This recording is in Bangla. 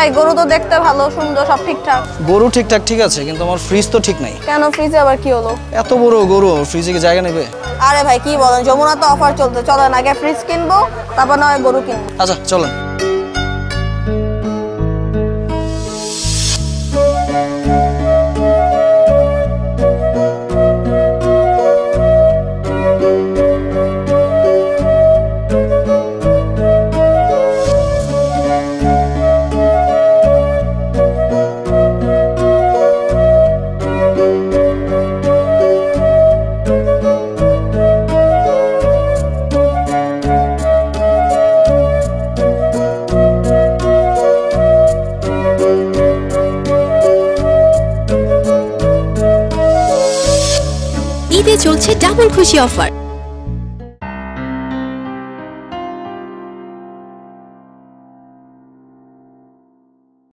ভাই গরু তো দেখতে ভালো সুন্দর সব ঠিকঠাক। গরু ঠিকঠাক ঠিক আছে, কিন্তু আমার ফ্রিজ তো ঠিক নাই। কেন ফ্রিজে আবার কি হলো? এত বড় গরু ফ্রিজে কি জায়গা নেবে? আরে ভাই কি বলেন, যমুনা তো অফার চলতে, চলেন আগে ফ্রিজ কিনবো তারপর না হয় গরু কিনবো। আচ্ছা চলেন। ঈদে চলছে ডাবল খুশি অফার।